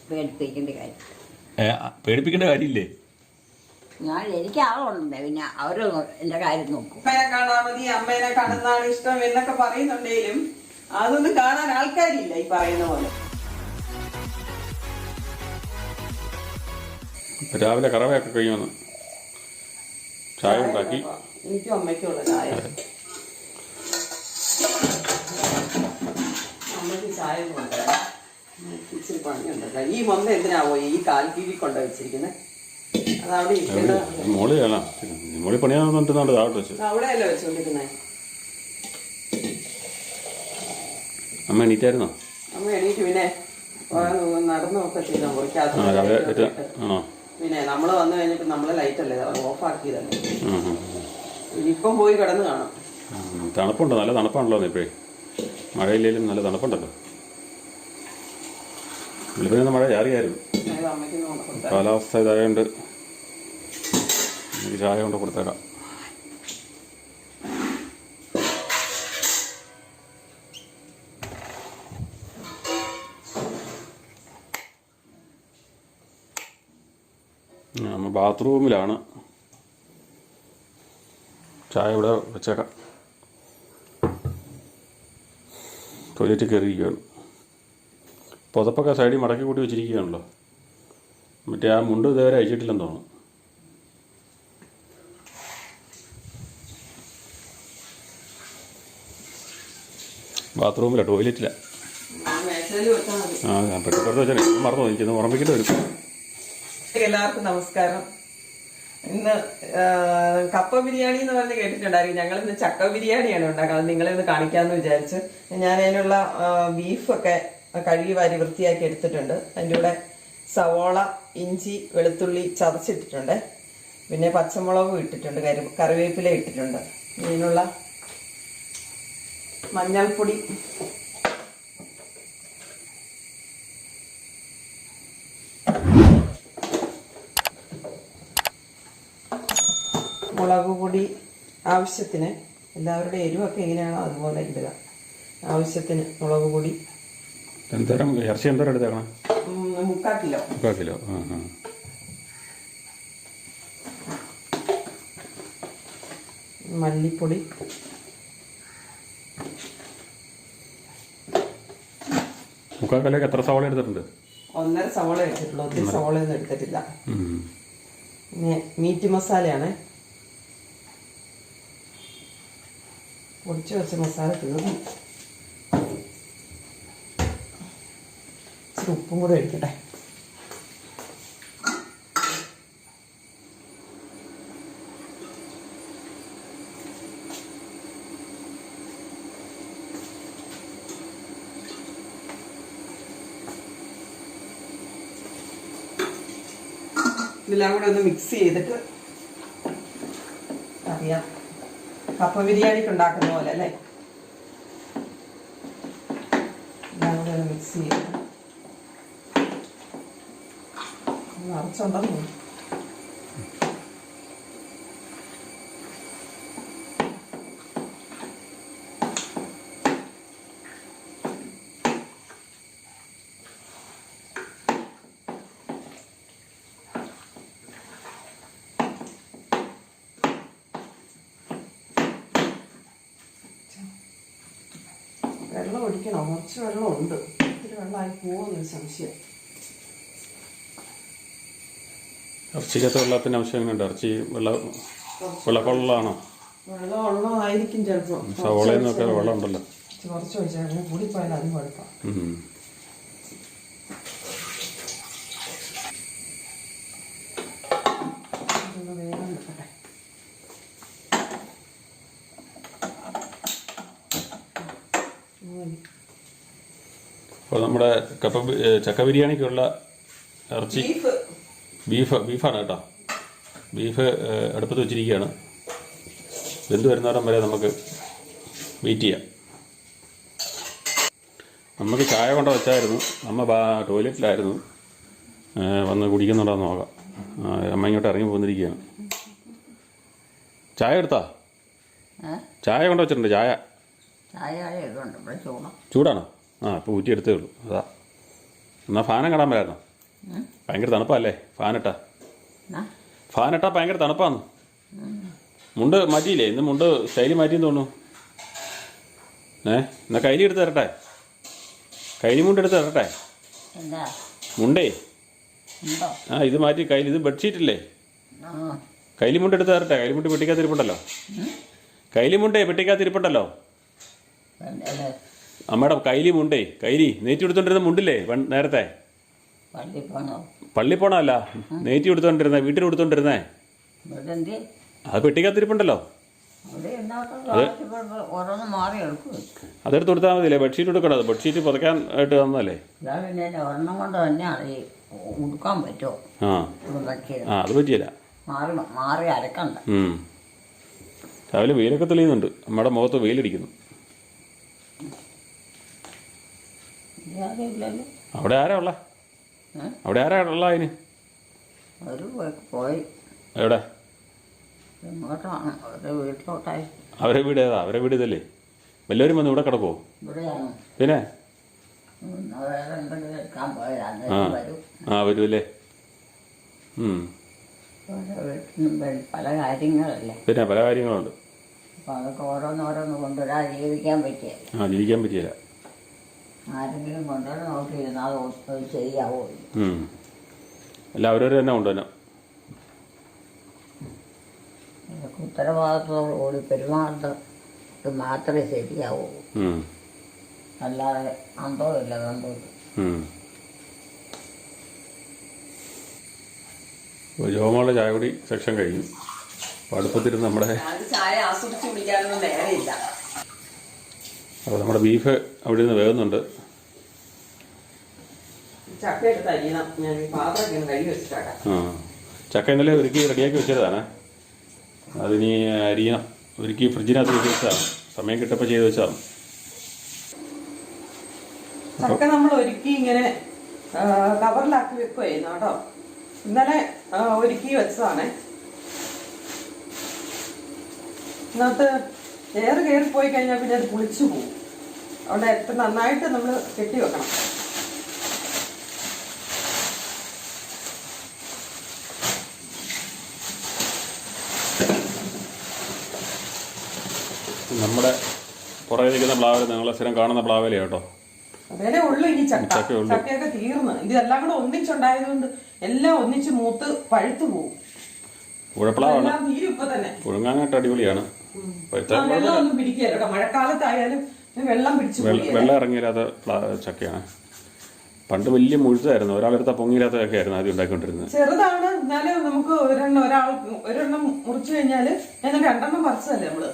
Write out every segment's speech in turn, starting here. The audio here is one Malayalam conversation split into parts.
പേടിപ്പിക്കേണ്ട കാര്യം. പേടിപ്പിക്കേണ്ട കാര്യമില്ലേ? എനിക്ക് ആളുണ്ട്, പിന്നെ അവര് എന്റെ കാര്യം നോക്കും. അമ്മേനെ കാണാൻ മതി, അമ്മേനെ കാണുന്നതാണ് ഇഷ്ടം എന്നൊക്കെ പറയുന്നുണ്ടെങ്കിലും അതൊന്നും കാണാൻ ആൾക്കാരില്ല ഈ പറയുന്ന പോലെ. രാവിലെ കറവയൊക്കെ കഴിയുമെന്ന് ചായ ഉണ്ടാക്കി. എനിക്കും അമ്മയ്ക്കുള്ള ചായ. അമ്മയ്ക്ക് ചായ ഇച്ചിരി പണിയുണ്ട്. ഈ മൊന്ന എന്തിനാവോ ഈ കാൽ കീഴി കൊണ്ട് വെച്ചിരിക്കുന്നത്? അതവിടെ മോളി പണിയാന്നുണ്ട്. അവിടെയല്ലേ വെച്ചോണ്ടിരിക്കുന്നേ? അമ്മ എണീറ്റായിരുന്നോ? അമ്മ എണീറ്റ് പിന്നെ നടന്നൊക്കെ ചെയ്താൽ പിന്നെ നമ്മള് വന്നു കഴിഞ്ഞിട്ട് നമ്മളെ ലൈറ്റ് അല്ലേ ഓഫ് ആക്കിയതല്ലേ. ഇനിയിപ്പം പോയി കിടന്ന് കാണാം. തണുപ്പുണ്ടോ? നല്ല തണുപ്പാണല്ലോ ഇപ്പോഴേ. മഴയില്ലേലും നല്ല തണുപ്പുണ്ടല്ലോ. വെളുപ്പിന് മഴ ചാറിയായിരുന്നു. കാലാവസ്ഥ ഇതായതുകൊണ്ട് എനിക്ക് ചായ കൊണ്ട് കൊടുത്തേക്കാം. നമ്മൾ ബാത്റൂമിലാണ്. ചായ ഇവിടെ വെച്ചേക്കാം. ടോയ്ലറ്റിൽ കയറിയിരിക്കുകയാണ്. പുതപ്പൊക്കെ സൈഡിൽ മടക്കി കൂട്ടി വെച്ചിരിക്കുകയാണല്ലോ. മറ്റേ ആ മുണ്ട് ഇതുവരെ അയച്ചിട്ടില്ലെന്ന് തോന്നുന്നു. ബാത്റൂമില്ല, ടോയ്ലറ്റില്ല. പെട്ടെന്ന് വെച്ചാൽ മറന്നു. എനിക്കൊന്ന് ഓർമ്മിക്കേണ്ടി വരും. എല്ലാവർക്കും നമസ്കാരം. ഇന്ന് കപ്പ ബിരിയാണി എന്ന് പറഞ്ഞ് കേട്ടിട്ടുണ്ടായിരിക്കും. ഞങ്ങൾ ഇന്ന് ചക്ക ബിരിയാണിയാണ് ഉണ്ടാക്കുന്നത്. നിങ്ങളെ ഒന്ന് കാണിക്കാമെന്ന് വിചാരിച്ച് ഞാൻ അതിനുള്ള ബീഫൊക്കെ കഴുകി വാരി വൃത്തിയാക്കി എടുത്തിട്ടുണ്ട്. അതിൻ്റെ കൂടെ സവോള, ഇഞ്ചി, വെളുത്തുള്ളി ചതച്ചിട്ടിട്ടുണ്ട്. പിന്നെ പച്ചമുളകും ഇട്ടിട്ടുണ്ട്, കറിവേപ്പില ഇട്ടിട്ടുണ്ട്. ഇതിനുള്ള മഞ്ഞൾപ്പൊടി, മുളക് പൊടി ആവശ്യത്തിന്. എല്ലാവരുടെ എരിവൊക്കെ എങ്ങനെയാണോ അതുപോലെ ഇടുക. ആവശ്യത്തിന് മുളക് പൊടി. ഇറച്ചി എന്തോരം എടുത്തേക്കണം? 3/4 കിലോ. 3/4 കിലോ. മല്ലിപ്പൊടി, മുക്കാൽ കിലോക്ക് എത്ര സവാള എടുത്തിട്ടുണ്ട്? 1.5 സവാള എടുത്തിട്ടുള്ളൂ. ഒത്തിരി സവാളയൊന്നും എടുത്തിട്ടില്ല. പിന്നെ മീറ്റ് മസാലയാണ്. പൊടിച്ചു വെച്ച മസാല തീർന്നു. ഇച്ചിരി ഉപ്പും കൂടെ എടുക്കട്ടെ. ഇതെല്ലാം കൂടെ ഒന്ന് മിക്സ് ചെയ്തിട്ട് അറിയാം. കപ്പ ബിരിയാണിക്ക് ഉണ്ടാക്കുന്ന പോലെ അല്ലേ. എല്ലാം കൂടെ ഒന്ന് മിക്സ് ചെയ്ത് നിറച്ചുണ്ടെന്ന് തോന്നുന്നു. വെള്ളം ഒഴിക്കണം. കുറച്ച് വെള്ളമുണ്ട്. ഒത്തിരി വെള്ളമായി പോകുമെന്നൊരു സംശയം. ഇറച്ചിക്കകത്ത് വെള്ളത്തിൻ്റെ അംശം എങ്ങനെയുണ്ട്? ഇറച്ചി വെള്ളക്കൊള്ളാണോ? വെള്ളം ഉള്ളതായിരിക്കും ചിലപ്പോൾ. സവോളയിൽ നിന്നൊക്കെ വെള്ളം ഉണ്ടല്ലോ. കുറച്ച് ഒഴിച്ചാൽ കൂടിപ്പോയാൽ അതും കുഴപ്പം. വേഗം വെക്കട്ടെ. അപ്പോൾ നമ്മുടെ ചക്ക ബിരിയാണിക്കുള്ള ഇറച്ചി ബീഫാണ് കേട്ടോ. ബീഫ് അടുപ്പത്ത് വെച്ചിരിക്കുകയാണ്. വെന്ത് വരുന്നോടം വരെ നമുക്ക് വെയിറ്റ് ചെയ്യാം. നമുക്ക് ചായ കൊണ്ട് വെച്ചായിരുന്നു. അമ്മ ടോയ്ലറ്റിലായിരുന്നു. വന്ന് കുടിക്കുന്നുണ്ടോ എന്ന് നോക്കാം. അമ്മ ഇങ്ങോട്ട് ഇറങ്ങി പോന്നിരിക്കുകയാണ്. ചായ എടുത്താ? ചായ കൊണ്ട് വെച്ചിട്ടുണ്ട്. ചായ ചൂടാണോ? അപ്പോൾ ഊറ്റി എടുത്തേ ഉള്ളൂ. അതാ എന്നാൽ ഫാനം കിടാൻ പറ്റായിരുന്നോ? ഭയങ്കര തണുപ്പല്ലേ ഫാനിട്ടാ? ഫാനിട്ടാ ഭയങ്കര തണുപ്പാന്ന്. മുണ്ട് മാറ്റിയില്ലേ? ഇന്ന് മുണ്ട് സ്റ്റൈല് മാറ്റിയെന്ന് തോന്നുന്നു. എന്നാൽ കൈലി എടുത്ത് തരട്ടെ? കൈലി മുണ്ട് എടുത്ത് തരട്ടെ? എന്താ മുണ്ടേ ഉണ്ടോ? ഇത് മാറ്റി കയ്യിൽ, ഇത് ബെഡ്ഷീറ്റില്ലേ? കൈലി മുണ്ട് എടുത്ത് തരട്ടെ? കൈലി മുണ്ട് പെട്ടിക്കാത്തിരിപ്പുണ്ടല്ലോ. കൈലി മുണ്ടേ പെട്ടിക്കാത്തിരിപ്പുണ്ടല്ലോ. അമ്മയുടെ കൈലി മുണ്ടേ, കൈലി നെയ്റ്റി എടുത്തോണ്ടിരുന്ന മുണ്ടില്ലേ നേരത്തെ? പള്ളി പോണല്ല, നെയ്റ്റി എടുത്തോണ്ടിരുന്നേ, വീട്ടിൽ എടുത്തോണ്ടിരുന്നേ. അത് പെട്ടിക്കാത്തിരിപ്പുണ്ടല്ലോ. അതെടുത്ത് കൊടുത്താൽ മതിയല്ലേ? ബെഡ്ഷീറ്റ് എടുക്കണത്, ബെഡ്ഷീറ്റ് പുതയ്ക്കാൻ ആയിട്ട് തന്നല്ലേ? ഒരെണ്ണം കൊണ്ട് തന്നെയാണ് ഈ ഉടുക്കാൻ പറ്റുമോ? അത് പറ്റിയില്ല, മാറി അരക്കണ്ട. രാവിലെ വെയിലൊക്കെ തെളിയുന്നുണ്ട്, നമ്മുടെ മുഖത്ത് വെയിലടിക്കുന്നു. അവിടെ ആരാ ഉള്ള? അവിടെ ആരാ ഉള്ള? അതിന് പോയി എവിടെ? എങ്ങോട്ടാണ്? വീട്ടിലോട്ടായി. അവരെ വീട് ഏതാ? അവരെ വീട് ഇതല്ലേ? വല്ലവരും വന്ന് ഇവിടെ കിടക്കുമോ? പിന്നെ വരുമല്ലേ? പല കാര്യങ്ങളല്ലേ? പിന്നെ പല കാര്യങ്ങളുണ്ട്. അപ്പൊ അതൊക്കെ ഓരോന്നോരോന്ന് കൊണ്ടുവരാൻ ജീവിക്കാൻ പറ്റിയ ജീവിക്കാൻ പറ്റിയില്ല. ആരെങ്കിലും കൊണ്ടുവരാൻ നോക്കിയിരുന്നാൽ അത് ശരിയാവോ? അല്ല, അവരവർ തന്നെ കൊണ്ടുവരണം. ഉത്തരവാദിത്വത്തോടുകൂടി പെരുമാറുന്നത് മാത്രമേ ശരിയാവൂ. അല്ലാതെ അന്തോ ഇല്ല കണ്ടോ ഇല്ല. ജോമോളുടെ ചായ കുടി സെക്ഷൻ കഴിഞ്ഞു. അടുപ്പത്തിരുന്ന് നമ്മുടെ ചായ ആസ്വദിച്ച് കുടിക്കാനൊന്നും നേരെയില്ല. അപ്പോൾ നമ്മുടെ ബീഫ് അവിടെ നിന്ന് വേകുന്നുണ്ട്. ചക്ക എടുത്ത് അരിയണം. ഞാൻ പാത്രമൊക്കെ കഴുകി വെച്ചിട്ടാക്കാം. ചക്ക ഇന്നലെ ഒരുക്കി റെഡിയാക്കി വെച്ചതാണ്. അതിനി അരിയണം. ഒരുക്കി ഫ്രിഡ്ജിനകത്ത് വെച്ച് വെച്ചതാണ്. സമയം കിട്ടപ്പോൾ ചെയ്ത് വെച്ചതാണ്. ചക്ക നമ്മൾ ഒരുക്കി ഇങ്ങനെ കവറിലാക്കി വെക്കുമായിരുന്നു കേട്ടോ. ഇന്നലെ ഒരുക്കി വെച്ചതാണ്. ഇതിനകത്ത് എയർ കയറിപ്പോയി കഴിഞ്ഞാൽ പിന്നെ അത് പുളിച്ചു പോകും. അവിടെ എത്ര നന്നായിട്ട് നമ്മൾ കെട്ടി വെക്കണം. നമ്മുടെ പുറകെ നിൽക്കുന്ന പ്ലാവില നിങ്ങളെ സ്ഥിരം കാണുന്ന പ്ലാവില കേട്ടോ. അതേ ഉള്ളു ഇനി ചക്ക. ചക്കയൊക്കെ തീർന്ന് ഇതെല്ലാം കൂടെ ഒന്നിച്ചുണ്ടായതുകൊണ്ട് എല്ലാം ഒന്നിച്ച് മൂത്ത് പഴുത്തു പോകും. ഉഴപ്പ്ളാവാണ്. തീരും ഇപ്പൊ തന്നെ. പുഴുങ്ങാനായിട്ട് അടിപൊളിയാണ്. വെള്ളം ഒന്നും പിടിക്കുകയല്ല കേട്ടോ. മഴക്കാലത്തായാലും വെള്ളം പിടിച്ചു വെള്ളം ഇറങ്ങിയില്ലാത്ത ചക്കയാണ്. പണ്ട് വലിയ മുഴുത്തായിരുന്നു. ഒരാളെടുത്ത പൊങ്ങിയില്ലാത്ത ചക്കയായിരുന്നു ആദ്യം ഉണ്ടാക്കിക്കൊണ്ടിരുന്നത്. ചെറുതാണ്. എന്നാലും നമുക്ക് ഒരെണ്ണം മുറിച്ചു കഴിഞ്ഞാല് എന്നിട്ട് 2 പറിച്ചതല്ലേ നമ്മള്.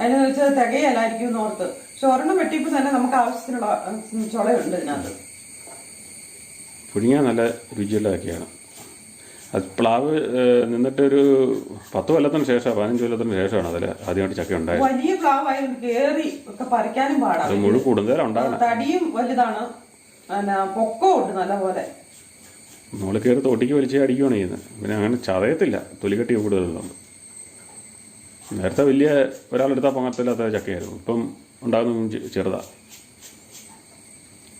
അതിന് വെച്ചാൽ തികയല്ലായിരിക്കും എന്നോർത്ത്. പക്ഷെ ഒരെണ്ണം വെട്ടിയപ്പോ തന്നെ നമുക്ക് ആവശ്യത്തിനുള്ള ചുളയുണ്ട് ഇതിനകത്ത്. പുഴുങ്ങിയാൽ നല്ല രുചിയുള്ള ചക്കയാണ്. അത് പ്ലാവ് നിന്നിട്ടൊരു 10 കൊല്ലത്തിന് ശേഷം 15 കൊല്ലത്തിന് ശേഷമാണ് അതിൽ ആദ്യമായിട്ട് ചക്ക ഉണ്ടായത്. വലിയ പ്ലാവായിരുന്നു. കേറി ഒക്കെ പറിക്കാനും പാടാണ്. മുഴു കൂടുതലാണ് ഉണ്ടാകണം. തടിയും വലുതാണ്, പൊക്കവും ഉണ്ട് നല്ല പോലെ. നമ്മൾ കയറി തോട്ടിക്ക് വലിച്ച് അടിക്കുകയാണ് ചെയ്യുന്നത്. പിന്നെ അങ്ങനെ ചതയത്തില്ല, തൊലികട്ടി കൂടുതലുണ്ട്. നേരത്തെ വലിയ ഒരാളെടുത്താൽ പൊങ്ങത്തില്ലാത്ത ചക്കയായിരുന്നു. ഇപ്പം ഉണ്ടാകുന്ന ചെറുതാണ്.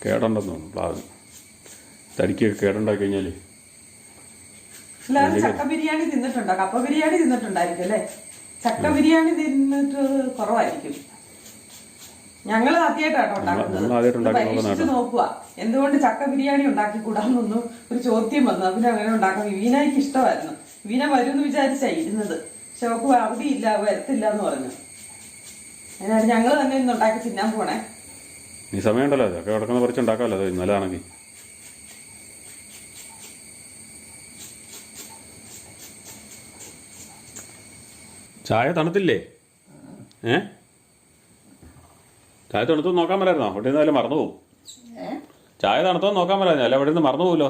കേടുണ്ടെന്ന് തോന്നുന്നു പ്ലാവിന്. തടിക്കൊക്കെ കേടുണ്ടാക്കി കഴിഞ്ഞാൽ. എല്ലാവരും ചക്ക ബിരിയാണി തിന്നിട്ടുണ്ടോ? കപ്പ ബിരിയാണി തിന്നിട്ടുണ്ടായിരിക്കും അല്ലേ? ചക്ക ബിരിയാണി തിന്നിട്ട് കുറവായിരിക്കും. ഞങ്ങൾ ആദ്യമായിട്ടാട്ടോ ഉണ്ടാക്കുന്നത്. നോക്കുക എന്തുകൊണ്ട് ചക്ക ബിരിയാണി ഉണ്ടാക്കിക്കൂടാന്നൊന്നും ഒരു ചോദ്യം വന്നു. അതിന് അങ്ങനെ ഉണ്ടാക്കാം. വീനയ്ക്ക് ഇഷ്ടമായിരുന്നു. വീന വരുമെന്ന് വിചാരിച്ചാ ഇരുന്നത്. പക്ഷെ അവർക്ക് അവധിയില്ല, വരത്തില്ല എന്ന് പറഞ്ഞു. അതിനാണ് ഞങ്ങൾ തന്നെ ഇന്ന് ഉണ്ടാക്കി തിന്നാൻ പോണേ. ഈ സമയമുണ്ടല്ലോ ചക്ക കിടക്കുന്ന കുറച്ച് ഉണ്ടാക്കാമല്ലോ. അത് ഇന്നലാണെങ്കിൽ ചായ തണുത്തില്ലേ? ചായ തണുത്തോ നോക്കാൻ പറ്റായിരുന്നോ? അവിടെ നിന്നാലും മറന്നു പോകും. ചായ തണുത്തോ നോക്കാൻ പറ്റായിരുന്നു. അല്ല അവിടെ നിന്ന് മറന്നു പോകുമല്ലോ.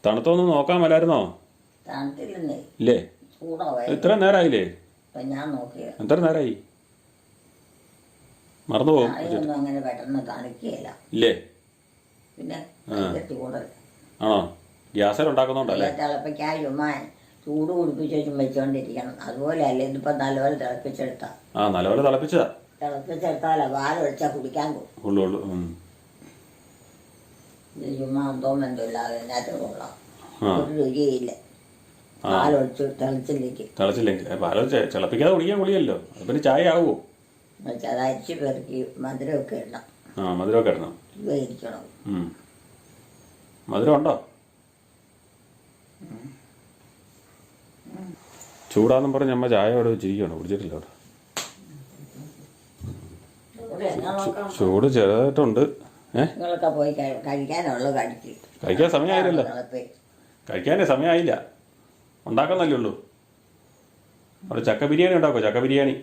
തണുത്തൊന്നും നോക്കാൻ പറ്റായിരുന്നോ? ഇല്ലേ? ഇത്ര നേരമായില്ലേ? എത്ര നേരമായി? മറന്നു പോകും. ഇല്ലേ? ആണോ? ഗ്യാസിൽ ഉണ്ടാക്കുന്നുണ്ടല്ലേ? ചൂട് കുടിപ്പിച്ചും വെച്ചോണ്ടിരിക്കണം. അതുപോലെ അല്ലേ ഇതിപ്പോ നല്ലപോലെ തിളപ്പിച്ചെടുത്താ. നല്ലപോലെ തിളപ്പിച്ചതാ. തിളപ്പിച്ചെടുത്താലോ പാലൊഴിച്ചാ കുടിക്കാൻ ഉള്ളു. ചുമ്മാ തോന്നുന്നില്ലാതെ അതിനകത്ത് കൊള്ളാം. ആ ഒരു രുചിയില്ല. പാലൊഴിച്ച് തിളച്ചിലേക്ക് തിളച്ചില്ലെങ്കിൽ പാലോ തിളപ്പിക്കാതെ കുടിക്കാൻ കുളിയല്ലോ. അത് പിന്നെ ചായ ആവുമോ? അത് അരിച്ച് പെറുക്കി മധുരമൊക്കെ ഇടണം. ആ മധുരമൊക്കെ ഇടണം. ഉപയോഗിക്കണം. മധുരം ഉണ്ടോ? ചൂടാന്നും പറഞ്ഞ് അമ്മ ചായ അവിടെ വെച്ചിരിക്കുകയാണ്. കുടിച്ചിട്ടില്ല അവിടെ. ചൂട് ചെറുതായിട്ടുണ്ട്. നിങ്ങളൊക്കെ പോയി കഴിക്കാനുള്ളൂ. കഴിക്കാൻ സമയമായില്ലല്ലോ. കഴിക്കാനേ സമയമായില്ല. ഉണ്ടാക്കുന്നല്ലേ ഉള്ളൂ. അവിടെ ചക്ക ബിരിയാണി ഉണ്ടാക്കുമോ? ചക്ക ബിരിയാണി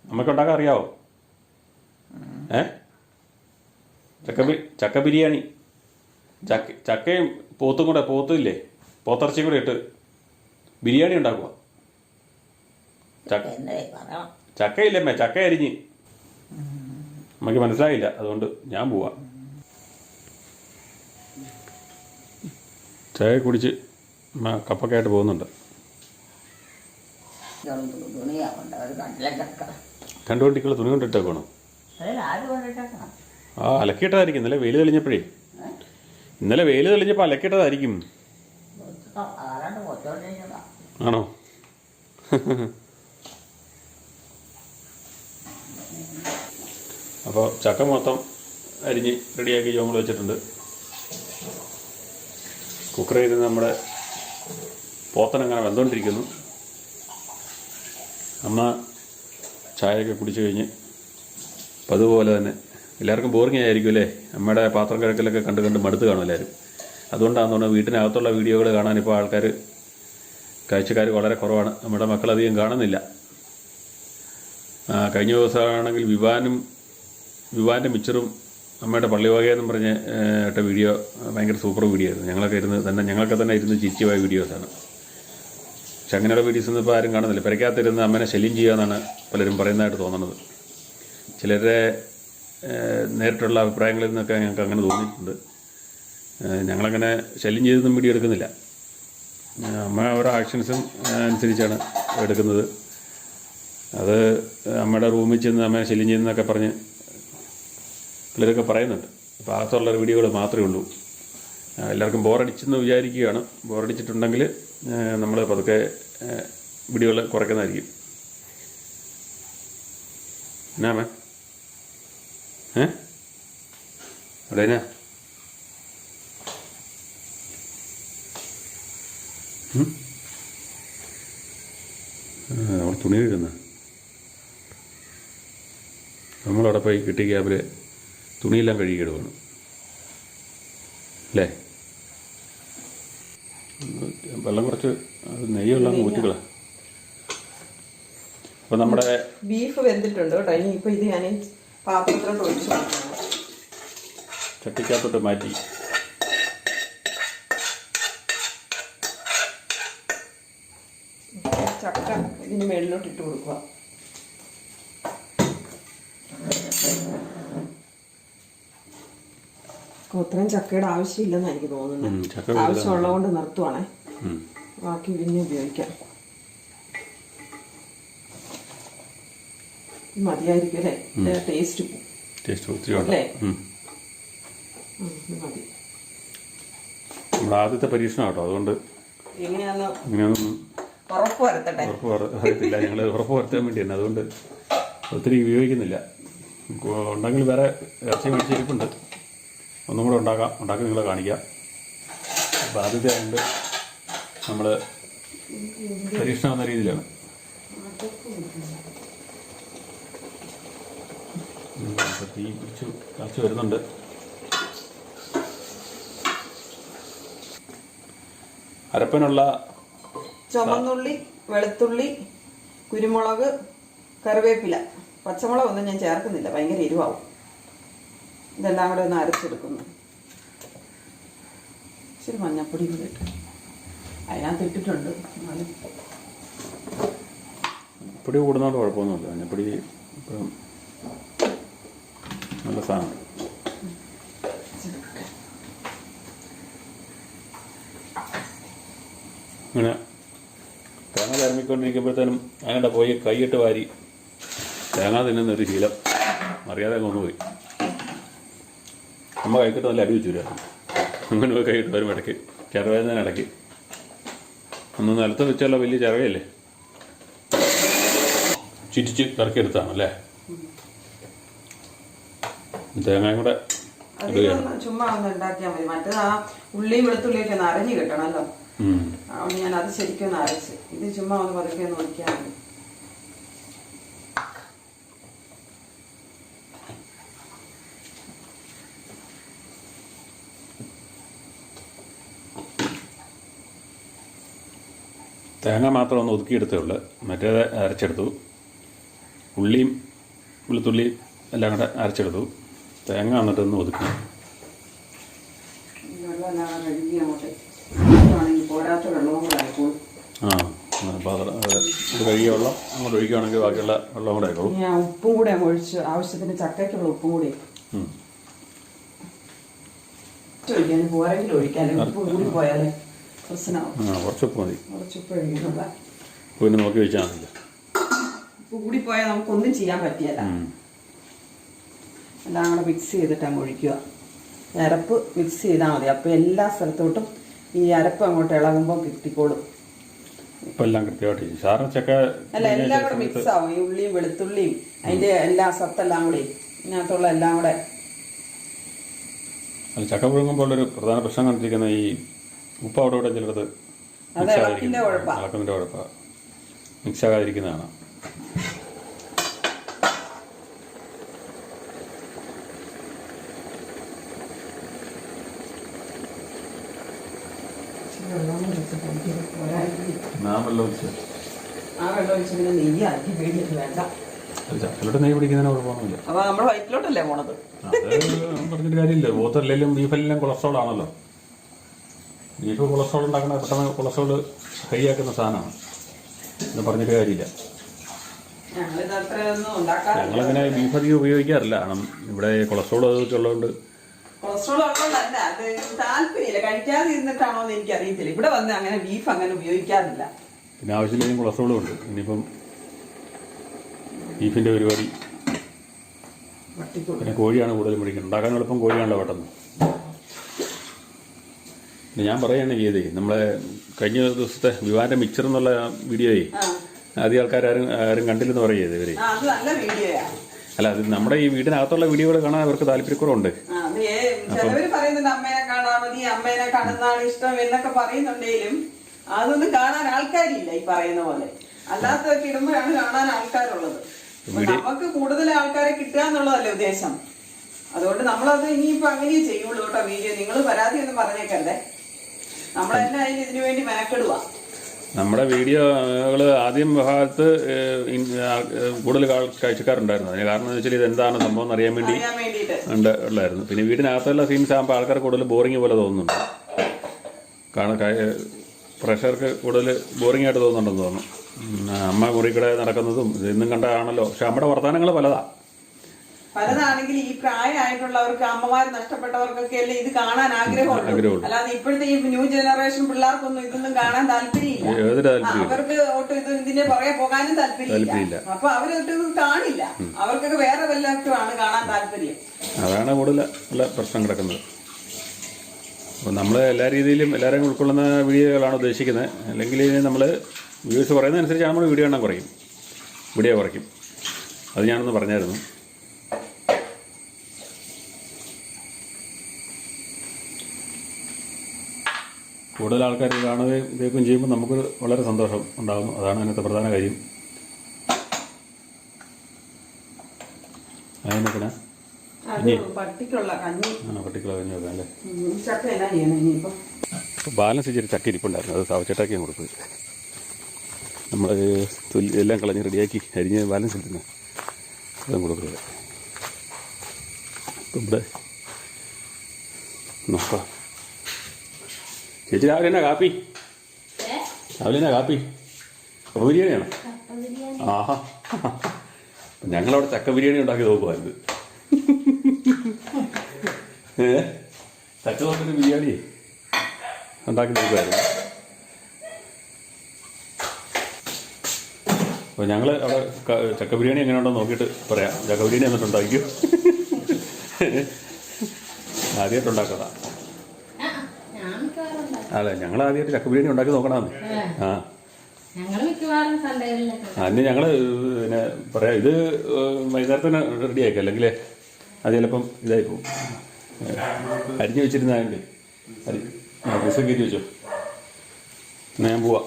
നമുക്ക് ഉണ്ടാക്കാൻ അറിയാവോ? ചക്ക ബിരിയാണി ചക്കയും പോത്തും കൂടെ, പോത്തില്ലേ, പോത്തിറച്ചിയും കൂടെ ഇട്ട് ബിരിയാണി ഉണ്ടാക്കുക. ചക്കയില്ലമ്മേ, ചക്ക അരിഞ്ഞ് നമുക്ക് മനസ്സിലായില്ല. അതുകൊണ്ട് ഞാൻ പോവാം. ചായ കുടിച്ച് കപ്പൊക്കെയായിട്ട് പോകുന്നുണ്ട്. രണ്ടു വണ്ടിക്കുള്ള തുണി കൊണ്ടിട്ടേക്കണം. ആ അലക്കിയിട്ടതായിരിക്കും. ഇന്നലെ വെയിൽ തെളിഞ്ഞപ്പോഴേ, ഇന്നലെ വെയിൽ തെളിഞ്ഞപ്പോൾ അലക്കിയിട്ടതായിരിക്കും. ആണോ? അപ്പോൾ ചക്ക മൊത്തം അരിഞ്ഞ് റെഡിയാക്കി ചോങ്ങൾ വെച്ചിട്ടുണ്ട്. കുക്കറിൽ നിന്ന് നമ്മുടെ പോത്തനങ്ങനെ വെന്തുകൊണ്ടിരിക്കുന്നു. അമ്മ ചായയൊക്കെ കുടിച്ചു കഴിഞ്ഞ് അപ്പം അതുപോലെ തന്നെ എല്ലാവർക്കും ബോറിങ് ആയിരിക്കും അല്ലേ? അമ്മയുടെ പാത്രം കിഴക്കലൊക്കെ കണ്ട് കണ്ട് മടുത്ത് കാണും എല്ലാവരും. അതുകൊണ്ടാണെന്ന് പറഞ്ഞാൽ വീട്ടിനകത്തുള്ള വീഡിയോകൾ കാണാൻ ഇപ്പോൾ കാഴ്ചക്കാർ വളരെ കുറവാണ്. നമ്മുടെ മക്കളധികം കാണുന്നില്ല. കഴിഞ്ഞ ദിവസമാണെങ്കിൽ വിവാൻ്റെ മിച്ചറും അമ്മയുടെ പള്ളിവകയെന്നും പറഞ്ഞ് ഇട്ട വീഡിയോ ഭയങ്കര സൂപ്പർ വീഡിയോ ആയിരുന്നു. ഞങ്ങളൊക്കെ തന്നെ ഇരുന്ന് ചിരിച്ചുപോയ വീഡിയോസാണ്. പക്ഷെ അങ്ങനെയുള്ള വീഡിയോസ് ഒന്നും ഇപ്പോൾ ആരും കാണുന്നില്ല. പെരയ്ക്കകത്തിരുന്ന് അമ്മനെ ശല്യം ചെയ്യുകയെന്നാണ് പലരും പറയുന്നതായിട്ട് തോന്നുന്നത്. ചിലരുടെ നേരിട്ടുള്ള അഭിപ്രായങ്ങളിൽ നിന്നൊക്കെ ഞങ്ങൾക്ക് അങ്ങനെ തോന്നിയിട്ടുണ്ട്. ഞങ്ങളങ്ങനെ ശല്യം ചെയ്തൊന്നും വീഡിയോ എടുക്കുന്നില്ല. അമ്മ ഓരോ ആക്ഷൻസും അനുസരിച്ചാണ് എടുക്കുന്നത്. അത് അമ്മയുടെ റൂമിൽ ചെന്ന് അമ്മയെ ശല്യം ചെയ്യുന്നതൊക്കെ പറഞ്ഞ് പിള്ളേരൊക്കെ പറയുന്നുണ്ട്. അപ്പോൾ അകത്തുള്ള വീഡിയോകൾ മാത്രമേ ഉള്ളൂ. എല്ലാവർക്കും ബോറടിച്ചെന്ന് വിചാരിക്കുകയാണ്. ബോറടിച്ചിട്ടുണ്ടെങ്കിൽ നമ്മൾ പതുക്കെ വീഡിയോകൾ കുറയ്ക്കുന്നതായിരിക്കും. എന്നാ അമ്മ അവിടെ എന്നാ നമ്മൾ തുണി കഴുകുന്ന നമ്മളവിടെ പോയി കിട്ടിയ ക്യാബിൽ തുണിയെല്ലാം കഴുകിയിടുവാണ് അല്ലേ? വെള്ളം കുറച്ച് നെയ്യുള്ള ഊറ്റുകളാ. അപ്പോൾ നമ്മുടെ ബീഫ് വെന്തിട്ടുണ്ട് കേട്ടോ. ഇനിയിപ്പോൾ ഇത് ഞാൻ പാത്രത്തിലോട്ട് ഒഴിച്ചു ചട്ടിക്കകത്തോട്ട് മാറ്റി ചക്ക ഇതിന് മേളിലോട്ട് ഇട്ട് കൊടുക്കുക. അത്രയും ചക്കയുടെ ആവശ്യമില്ലെന്നാണ് എനിക്ക് തോന്നുന്നത്. ആവശ്യമുള്ളതുകൊണ്ട് നിർത്തുവാണേ. ബാക്കി പിന്നെ ഉപയോഗിക്കാം. മതിയായിരിക്കും അല്ലേ? ടേസ്റ്റ് അല്ലേ? മതി. നമ്മുടെ ആദ്യത്തെ പരീക്ഷണം കേട്ടോ. അതുകൊണ്ട് ഇങ്ങനെയൊന്നും ഉറപ്പ് അറിയത്തില്ല. ഞങ്ങൾ ഉറപ്പ് വരുത്താൻ വേണ്ടി തന്നെ. അതുകൊണ്ട് ഒത്തിരി ഉപയോഗിക്കുന്നില്ല. ഉണ്ടെങ്കിൽ വേറെ ഇറച്ചി മേടിച്ചിരിപ്പുണ്ട്. ഒന്നും കൂടെ ഉണ്ടാക്കി നിങ്ങളെ കാണിക്കാം. അപ്പോൾ ആദ്യത്തെ ആയതുകൊണ്ട് നമ്മൾ പരീക്ഷണം എന്ന രീതിയിലാണ്. തീ പിടിച്ചു കാച്ചു വരുന്നുണ്ട്. അരപ്പനുള്ള ചുമന്നുള്ളി, വെളുത്തുള്ളി, കുരുമുളക്, കറിവേപ്പില, പച്ചമുളകൊന്നും ഞാൻ ചേർക്കുന്നില്ല, ഭയങ്കര എരിവാവും. ഇതെല്ലാം കൂടെ ഒന്ന് അരച്ചെടുക്കുന്നു. ഇച്ചിരി മഞ്ഞപ്പൊടി കൂടി ഇട്ട് അതിനകത്ത് ഇട്ടിട്ടുണ്ട്. പൊടി കൂടുന്നതുകൊണ്ട് കുഴപ്പമൊന്നുമില്ല. മഞ്ഞപ്പൊടി ഇപ്പം നല്ല സാധനം. അങ്ങനെ തേങ്ങ തിരമിക്കൊണ്ടിരിക്കുമ്പോഴത്തേനും അതിനിടെ പോയി കൈയിട്ട് വാരി തേങ്ങ തിന്നുന്നൊരു ശീലം അറിയാതെ കൊണ്ടുപോയി. അമ്മ കൈക്കിട്ട് നല്ല അടി വെച്ചു. അങ്ങനെയൊക്കെ ആയിട്ട് വരും ഇടയ്ക്ക്, ചിറവേദന ഇടയ്ക്ക്. ഒന്ന് നിലത്ത് വെച്ചുള്ള വലിയ ചിറവയല്ലേ, ചുറ്റിച്ച് കറക്കിയെടുത്താണല്ലേ. തേങ്ങയും കൂടെ ചുമ്മാ ഒന്ന് ഉണ്ടാക്കിയാൽ മതി. മറ്റേത് ആ ഉള്ളിയും വെളുത്തുള്ളിയൊക്കെ ഒന്ന് അരഞ്ഞു കിട്ടണമല്ലോ. അതുകൊണ്ട് ഞാൻ അത് ശരിക്കും ഒന്ന് അരച്ച്, ഇത് ചുമ്മാ ഒന്ന് പതുക്കെ ഒന്ന് ഒഴിക്കാൻ മതി. തേങ്ങ മാത്രം ഒന്ന് ഒതുക്കിയെടുത്തേ ഉള്ളൂ, മറ്റേത് അരച്ചെടുത്തു. ഉള്ളിയും വെളുത്തുള്ളിയും എല്ലാം കൂടെ അരച്ചെടുത്തു. തേങ്ങ എന്നിട്ട് ഒന്ന് ഒതുക്കി. പോരാത്ത വെള്ളവും കൂടെ ആയിക്കോളും. പാത്രം ഇത് കഴുകിയ വെള്ളം അങ്ങോട്ട് ഒഴിക്കുകയാണെങ്കിൽ ബാക്കിയുള്ള വെള്ളം കൂടെ ആയിക്കോളും. ഞാൻ ഉപ്പും കൂടെ ഒഴിച്ച് ആവശ്യത്തിന് ചക്കയ്ക്കുള്ള ഉപ്പും കൂടി ഒഴിക്കാൻ, പോരെങ്കിലും ഒഴിക്കാല്ലേ. ഉപ്പ് കൂടി പോയാലേ പ്രശ്നമാവും. കുറച്ച് ഉപ്പ് മതി, കുറച്ചുപ്പ് ഒഴിക്കുന്നില്ല. പിന്നെ നോക്കി വെച്ചാൽ മതില്ല. ഉപ്പ് കൂടി പോയാൽ നമുക്കൊന്നും ചെയ്യാൻ പറ്റിയല്ല. എല്ലാം കൂടെ മിക്സ് ചെയ്തിട്ട് അങ്ങ് ഒഴിക്കുക. അരപ്പ് മിക്സ് ചെയ്താൽ മതി. അപ്പോൾ എല്ലാ സ്ഥലത്തോട്ടും ഈ അരപ്പ് അങ്ങോട്ട് ഇളകുമ്പോൾ കിട്ടിക്കോളും. ഇപ്പം എല്ലാം കൃത്യമായിട്ട് സാറിന് ചക്ക അല്ല, എല്ലാം കൂടെ മിക്സ് ആവും. ഈ ഉള്ളിയും വെളുത്തുള്ളിയും അതിൻ്റെ എല്ലാ സത്തെല്ലാം കൂടി ഇതിനകത്തുള്ള എല്ലാം കൂടെ. അത് ചക്ക പുഴുങ്ങുമ്പോൾ ഒരു പ്രധാന പ്രശ്നം കണ്ടിരിക്കുന്ന ഈ ഉപ്പ് അവിടെ ഇവിടെ ചിലടത്ത് ഇളക്കിൻ്റെ കുഴപ്പമാണ്, മിക്സ് ആകാതിരിക്കുന്നതാണ്. ചക്കലോട്ട് നെയ്യ് പിടിക്കുന്നതിന് കുഴപ്പമൊന്നുമില്ല. അപ്പൊ നമ്മുടെ വയറ്റിലോട്ടല്ലേ പോണത്? അത് പറഞ്ഞിട്ട് കാര്യമില്ല. ബോത്തല്ലെങ്കിലും ബീഫെല്ലാം കൊളസ്ട്രോൾ ആണല്ലോ. ബീഫ് കൊളസ്ട്രോൾ ഉണ്ടാക്കുന്ന പെട്ടെന്ന് കൊളസ്ട്രോൾ ഹൈ ആക്കുന്ന സാധനമാണ്. ഇത് പറഞ്ഞിട്ട് കാര്യമില്ല. ഞങ്ങളിങ്ങനെ ബീഫ് അധികം ഉപയോഗിക്കാറില്ല. കാരണം ഇവിടെ കൊളസ്ട്രോൾ അതൊക്കെ ഉള്ളതുകൊണ്ട്. കൊളസ്ട്രോൾ ഉള്ളതല്ല, അത് താല്പര്യമില്ല. കഴിക്കാതെ ഇരുന്നിട്ടാണോ എന്ന് എനിക്കറിയത്തില്ല. ഇവിടെ വന്ന് അങ്ങനെ ബീഫ് അങ്ങനെ ഉപയോഗിക്കാറില്ല. പിന്നെ ആവശ്യമില്ലെങ്കിലും കൊളസ്ട്രോളും ഉണ്ട്. ഇനിയിപ്പം ബീഫിൻ്റെ പരിപാടി. പിന്നെ കോഴിയാണ് കൂടുതൽ മേടിക്കുന്നത്. ഉണ്ടാക്കാൻ എളുപ്പം കോഴിയാണല്ലോ പെട്ടെന്ന്. പിന്നെ ഞാൻ പറയുകയാണ് ചെയ്തേ, നമ്മളെ കഴിഞ്ഞ ദിവസത്തെ വിവാന്റെ മിക്സർ എന്നുള്ള വീഡിയോയെ ആദ്യം ആൾക്കാർ ആരും കണ്ടില്ലെന്ന് പറയുന്നത് ഇവര്. അല്ല, അത് നമ്മുടെ ഈ വീടിനകത്തുള്ള വീഡിയോകൾ കാണാൻ അവർക്ക് താല്പര്യക്കുറവുണ്ട്. ചിലവര് പറയുന്നുണ്ട് അമ്മേനെ കാണാൻ മതി, അമ്മേനെ കാണുന്നതാണ് ഇഷ്ടം എന്നൊക്കെ പറയുന്നുണ്ടെങ്കിലും അതൊന്നും കാണാൻ ആൾക്കാരില്ല ഈ പറയുന്ന പോലെ. അല്ലാത്തതൊക്കെ ഇടുമ്പോഴാണ് കാണാൻ ആൾക്കാരുള്ളത്. നമുക്ക് കൂടുതൽ ആൾക്കാരെ കിട്ടുക എന്നുള്ളതല്ലേ ഉദ്ദേശം. അതുകൊണ്ട് നമ്മളത് ഇനിയിപ്പോ അങ്ങനെ ചെയ്യുള്ളൂ കേട്ടോ. വീഡിയോ നിങ്ങൾ പരാതി ഒന്നും പറഞ്ഞേക്കരുതേ. നമ്മളെന്നെ അതിന് ഇതിനു വേണ്ടി മെനക്കെടുക. നമ്മുടെ വീഡിയോകൾ ആദ്യം ഭാഗത്ത് കൂടുതൽ കാഴ്ചക്കാരുണ്ടായിരുന്നു. അതിന് കാരണം എന്ന് വെച്ചാൽ ഇത് എന്താണ് സംഭവം എന്ന് അറിയാൻ വേണ്ടി ഉള്ളായിരുന്നു. പിന്നെ വീടിനകത്തുള്ള സീൻസ് ആകുമ്പോൾ ആൾക്കാർ കൂടുതൽ ബോറിങ് പോലെ തോന്നുന്നുണ്ട്. കാരണം പ്രേക്ഷകർക്ക് കൂടുതൽ ബോറിംഗ് ആയിട്ട് തോന്നുന്നുണ്ടെന്ന് തോന്നുന്നു. അമ്മ മുറിക്കട നടക്കുന്നതും ഇന്നും കണ്ടാണല്ലോ. പക്ഷെ നമ്മുടെ വർത്തമാനങ്ങൾ പലതാണെങ്കിൽ ഈ പ്രായമായിട്ടുള്ളവർക്ക്, അമ്മമാർ നഷ്ടപ്പെട്ടവർക്കൊക്കെ അല്ലേ ഇത് കാണാൻ ആഗ്രഹമുള്ളൂ. അല്ലാതെ ഇപ്പോഴത്തെ ഈ ന്യൂ ജനറേഷൻ പിള്ളേർക്കൊന്നും ഇതൊന്നും കാണാൻ താല്പര്യമില്ല. അവർക്ക് ഒട്ടും ഇതിന്റെ പുറകെ പോകാനും താല്പര്യമില്ല. അപ്പൊ അവരൊട്ടും കാണില്ല. അവർക്കൊക്കെ വേറെ വല്ലതുമാണ് കാണാൻ താല്പര്യം. അതാണ് കൂടുതൽ ഉള്ള പ്രശ്നം കിടക്കുന്നത്. അപ്പോൾ നമ്മൾ എല്ലാ രീതിയിലും എല്ലാവരെയും ഉൾക്കൊള്ളുന്ന വീഡിയോകളാണ് ഉദ്ദേശിക്കുന്നത്. അല്ലെങ്കിൽ നമ്മൾ വ്യൂസ് പറയുന്നതനുസരിച്ച് നമ്മൾ വീഡിയോ എണ്ണം കുറയ്ക്കും, വീഡിയോ കുറയ്ക്കും. അത് ഞാനൊന്ന് പറഞ്ഞായിരുന്നു. കൂടുതൽ ആൾക്കാർ കാണുകയും കേൾക്കുകയും ചെയ്യുമ്പോൾ നമുക്ക് വളരെ സന്തോഷം ഉണ്ടാകുന്നു. അതാണ് അതിനകത്തെ പ്രധാന കാര്യം. അതിനൊക്കെ പട്ടിക്കുള്ള കഞ്ഞി വെക്കാം അല്ലേ. ഇപ്പൊ ബാലൻസ് ഇച്ചിരി ചക്ക ഇരിപ്പുണ്ടായിരുന്നു. അത് സാവച്ചേട്ടാക്കിയും കൊടുത്തു. നമ്മൾ എല്ലാം കളഞ്ഞ് റെഡിയാക്കി അരിഞ്ഞ് ബാലൻസ് ഇട്ടിരുന്നു. അതും കൊടുക്കുക. ഇപ്പം ഇവിടെ നോക്കാം. ചേച്ചി രാവിലെ എന്നാ കാപ്പി? കപ്പ ബിരിയാണിയാണോ? ആഹാ, ഞങ്ങളവിടെ ചക്ക ബിരിയാണി ഉണ്ടാക്കി നോക്കുമായിരുന്നു. ചക്ക നോക്കിയിട്ട് ബിരിയാണി ഉണ്ടാക്കി നോക്കുമായിരുന്നു. അപ്പോൾ ഞങ്ങൾ അവിടെ ചക്ക ബിരിയാണി എങ്ങനെ ഉണ്ടോ നോക്കിയിട്ട് പറയാം. ചക്ക ബിരിയാണി എന്നിട്ടുണ്ടായിരിക്കും. ആദ്യമായിട്ടുണ്ടാക്കതാ. അതെ ഞങ്ങൾ ആദ്യമായിട്ട് ചക്ക ബിരിയാണി ഉണ്ടാക്കി നോക്കണമെന്ന്. ആ ഞങ്ങൾ മിക്കവാറും സൺഡേകളിലൊക്കെ അതിന് ഞങ്ങൾ പിന്നെ പറയാം ഇത് വൈകുന്നേരത്തിന് റെഡി ആക്കി അല്ലെങ്കിൽ അത് ചിലപ്പം ഇതായി പോകും. അരിഞ്ഞു വെച്ചിരുന്നാണെങ്കിൽ ദിവസം കയറ്റി വെച്ചോ. എന്നാൽ ഞാൻ പോവാം.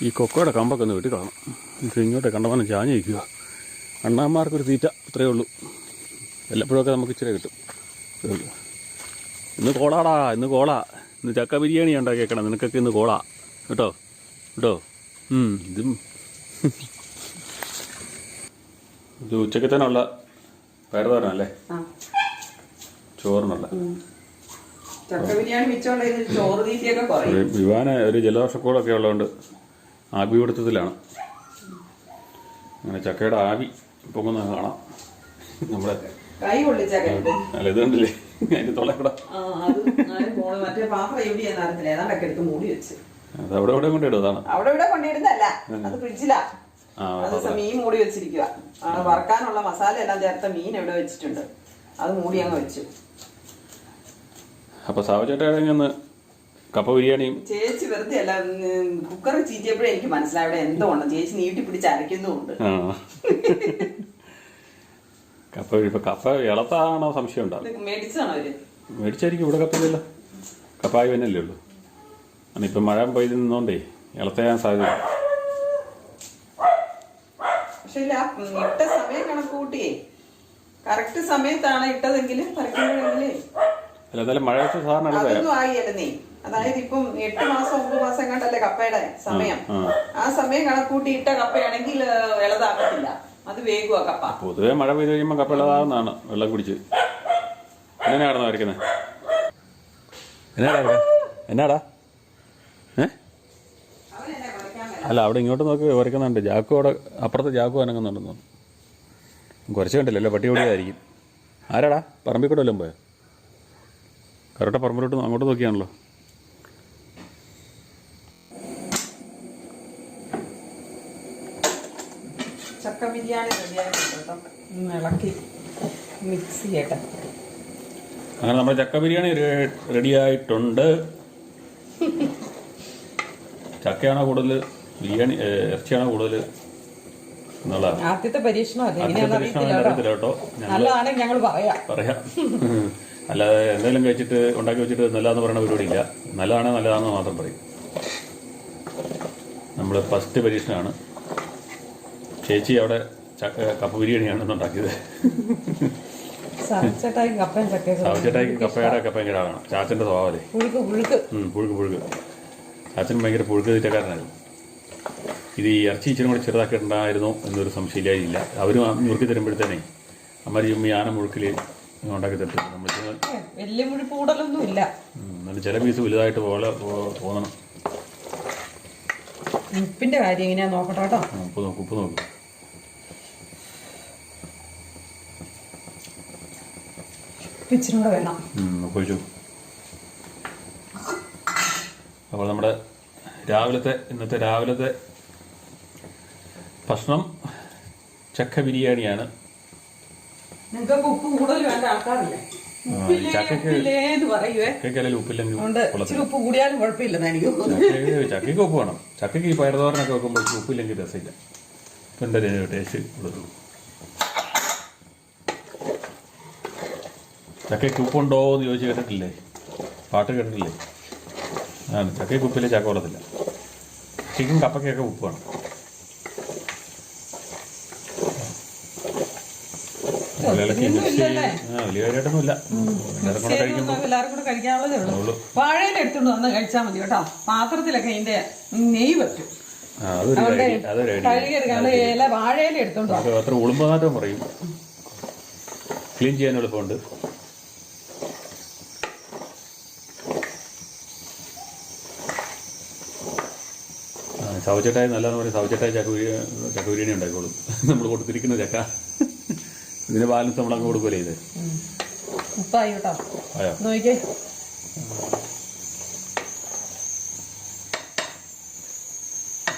ഈ കൊക്കോയുടെ കമ്പൊക്കെ ഒന്ന് വെട്ടി കാണാം. ഇത് ഇങ്ങോട്ട് കണ്ടമാനം ചാഞ്ഞ് വയ്ക്കുക. അണ്ണാന്മാർക്കൊരു തീറ്റ അത്രയേ ഉള്ളൂ. വല്ലപ്പോഴൊക്കെ നമുക്ക് ഇച്ചിരി കിട്ടും. ഇന്ന് കോളാടാ, ഇന്ന് കോള. ഇന്ന് ചക്ക ബിരിയാണി ഉണ്ടാക്കിയേക്കണം നിനക്കൊക്കെ. ഇന്ന് കോള കേട്ടോ കേട്ടോ. ഇതും ഇത് ഉച്ചക്കത്തേനുള്ള പയറുതോരനല്ലേ, ചോറിനുള്ള. ചക്ക ബിരിയാണി മിച്ചമുണ്ടെങ്കിൽ ചോറ് തീറ്റയൊക്കെ കുറയും. വിവാന് ഒരു ജലദോഷക്കൂടൊക്കെ ഉള്ളതുകൊണ്ട് ആവി പിടുത്തത്തിലാണ്. അങ്ങനെ ചക്കയുടെ ആവി പൊങ്ങുന്ന കാണാം. നമ്മുടെ കൈ പൊള്ളിച്ചാൽ അല്ല ഇത് കണ്ടില്ലേ അതിന്റെ തൊളക്കൂടെ മറ്റേ പാത്രം എവിടെയാന്ന് അറിയത്തില്ല. ഏതാണ്ടൊക്കെ എടുത്ത് മൂടി വെച്ച് അത് അവിടെ ഇവിടെ കൊണ്ടിടും. അതാണ് അവിടെ ഇവിടെ കൊണ്ടിടുന്നല്ല, അത് ഫ്രിഡ്ജിലാ. മീൻ മൂടി വെച്ചിരിക്കുക. വറക്കാനുള്ള മസാല എല്ലാം ചേർത്ത മീൻ എവിടെ വെച്ചിട്ടുണ്ട്, അത് മൂടി അങ്ങ് വെച്ചു. അപ്പൊ സാവചേട്ടാണെങ്കിൽ ഒന്ന് കപ്പ ബിരിയാണിയും ചേച്ചി വെറുതെ അല്ല, കുക്കർ ചീറ്റിയപ്പോഴേ എനിക്ക് മനസ്സിലായി അവിടെ എന്തോ ഉണ്ട്. ചേച്ചി നീട്ടി പിടിച്ച് അരയ്ക്കുന്നുണ്ട്. കപ്പ ഇപ്പൊ കപ്പ ഇളത്താണോ സംശയം ഉണ്ടാവും. മേടിച്ചതാണോ അവര്? മേടിച്ചായിരിക്കും. ഇവിടെ കപ്പയില്ലല്ലോ, കപ്പായി തന്നെയല്ലേ ഉള്ളൂ. ഇപ്പം മഴ പെയ്ത് നിന്നോണ്ടേ ഇളത്തയാൻ സാധ്യത. പക്ഷെ ഇല്ല, ഇട്ട സമയം കണക്ക് കൂട്ടിയേ കറക്റ്റ് സമയത്താണ് ഇട്ടതെങ്കിൽ പറിക്കുമ്പോഴെങ്കിലേ അല്ല എന്തായാലും മഴ സാധാരണ അതൊന്നും ആയില്ലേ. അതായത് ഇപ്പം 8 മാസം 9 മാസം കണ്ടല്ലേ കപ്പയുടെ സമയം. ആ സമയം കണക്കൂട്ടി ഇട്ട കപ്പയാണെങ്കിൽ ഇളതാകത്തില്ല, അത് വേഗുവാ കപ്പ. പൊതുവെ മഴ പെയ്ത് കഴിയുമ്പോൾ കപ്പ ഇളതാകുന്നതാണ്. വെള്ളം കുടിച്ച് എങ്ങനെയാണെന്ന് വരയ്ക്കുന്നത്? എന്നാടാ അല്ല അവിടെ ഇങ്ങോട്ട് നോക്കി വരയ്ക്കുന്നുണ്ട്. ജാക്കു അവിടെ അപ്പുറത്ത് ജാക്കു അനങ്ങുന്നുണ്ടെന്ന് തോന്നുന്നു. കുറച്ച് കണ്ടില്ലല്ലോ, പട്ടി ഓടിയതായിരിക്കും. ആരാടാ പറമ്പിക്കൂടെ വല്ലതും പോയോ? കറക്റ്റ് പറമ്പിലോട്ട് അങ്ങോട്ട് നോക്കിയാണല്ലോ. ചക്ക ബിരിയാണി റെഡിയായിട്ടുണ്ട്. ഇളക്കി മിക്സ് ചെയ്യട്ടെ. അങ്ങനെ നമ്മുടെ ചക്ക ബിരിയാണി റെഡിയായിട്ടുണ്ട്. ചക്കയാണോ കൂടുതൽ ബിരിയാണി ഇറച്ചിയാണോ കൂടുതൽ എന്നുള്ളതാണ് ആദ്യത്തെ പരീക്ഷണം. അറിയത്തില്ല കേട്ടോ. നല്ലതാണെങ്കിൽ ഞങ്ങൾ പറയാം. അല്ലാതെ എന്തെങ്കിലും കഴിച്ചിട്ട് ഉണ്ടാക്കി വെച്ചിട്ട് നല്ലതെന്ന് പറയുന്ന പരിപാടിയില്ല. നല്ലതാണേ നല്ലതാണെന്ന് മാത്രം പറയും. നമ്മൾ ഫസ്റ്റ് പരീക്ഷണമാണ്. ചേച്ചി അവിടെ കപ്പ ബിരിയാണിയാണ് ഉണ്ടാക്കിയത്. സാവച്ചേട്ടായി കപ്പയുടെ കപ്പയും കിടാണ്. ചാച്ചൻ്റെ സ്വഭാവല്ലേ, പുഴുക്ക്. ചാച്ചൻ ഭയങ്കര പുഴുക്ക് തീറ്റക്കാരനായിരുന്നു. ഇത് ഈ ഇറച്ചി ഇച്ചിരി കൂടെ ചെറുതാക്കിയിട്ടുണ്ടായിരുന്നു എന്നൊരു സംശയമില്ല. അവരും ഞുറുക്കി തരുമ്പോഴത്തേനെ അമ്മ ചുമ്മി ആന മുഴുക്കിൽ ഉണ്ടാക്കി തരും. നമ്മൾ വലിയ മുഴുപ്പ് കൂടലൊന്നും ഇല്ല. എന്നാലും ചില പീസ് വലുതായിട്ട് പോലെ തോന്നണം. ഉപ്പിന്റെ കാര്യം എങ്ങനെയാ നോക്കട്ടെ കേട്ടോ. ഉപ്പ് നോക്കും. ഇച്ചിരി വേണം ഒഴിച്ചു. അപ്പോൾ നമ്മുടെ ഇന്നത്തെ രാവിലത്തെ ഭക്ഷണം ചക്ക ബിരിയാണിയാണ്. നിങ്ങൾക്ക് ഉപ്പ് കൂടുതൽ വേണ്ട ആൾക്കാരില്ലേ? ചക്കയ്ക്കല്ലെങ്കിൽ ഉപ്പില്ലെങ്കിൽ ഉപ്പ് കൂടിയാലും കുഴപ്പമില്ലെന്ന് എനിക്ക് ചക്കയ്ക്ക് ഉപ്പ് വേണം. ചക്കയ്ക്ക് ഈ പയറുതോരനൊക്കെ വെക്കുമ്പോൾ ഉപ്പില്ലെങ്കിൽ രസമില്ല. ഇപ്പം എൻ്റെ ടേസ്റ്റ് കൊടുത്തു. ചക്കയ്ക്ക് ഉപ്പുണ്ടോ എന്ന് ചോദിച്ച് കേട്ടിട്ടില്ലേ? പാട്ട് കേട്ടിട്ടില്ലേ? ചക്കയ്ക്ക് ഉപ്പില്ലേ ചക്ക കൊള്ളത്തില്ല. ചിക്കൻ കപ്പയ്ക്കൊക്കെ ഉപ്പ് വേണം. വലിയ കാര്യമായിട്ടൊന്നുമില്ല. എല്ലാവർക്കും കൂടെ കഴിക്കാനുള്ളതേ ഉള്ളൂ. വാഴയില എടുത്തോണ്ട് വന്ന് കഴിച്ചാൽ മതി കേട്ടോ. പാത്രത്തിലൊക്കെ ഇതിന്റെ നെയ്യ് പറ്റും. കഴുകിയെടുക്കാണ്ട് ഇല വാഴയില എടുത്തോണ്ട് അത്ര ഉളുമ്പനാറ്റം പറയും. ക്ലീൻ ചെയ്യാൻ എളുപ്പമുണ്ട്. ചവച്ചട്ടായി നല്ലതെന്ന് പറയും. ചവച്ചട്ടായി ചക്ക ബിരിയാണി ഉണ്ടാക്കിക്കോളും. നമ്മൾ കൊടുത്തിരിക്കുന്ന ചക്ക ഇതിന് ബാലൻസ് നമ്മളങ്ങ് കൊടുക്കൂലേ. ഇത് ഉപ്പായി കേട്ടോ. നോക്കിക്കേ.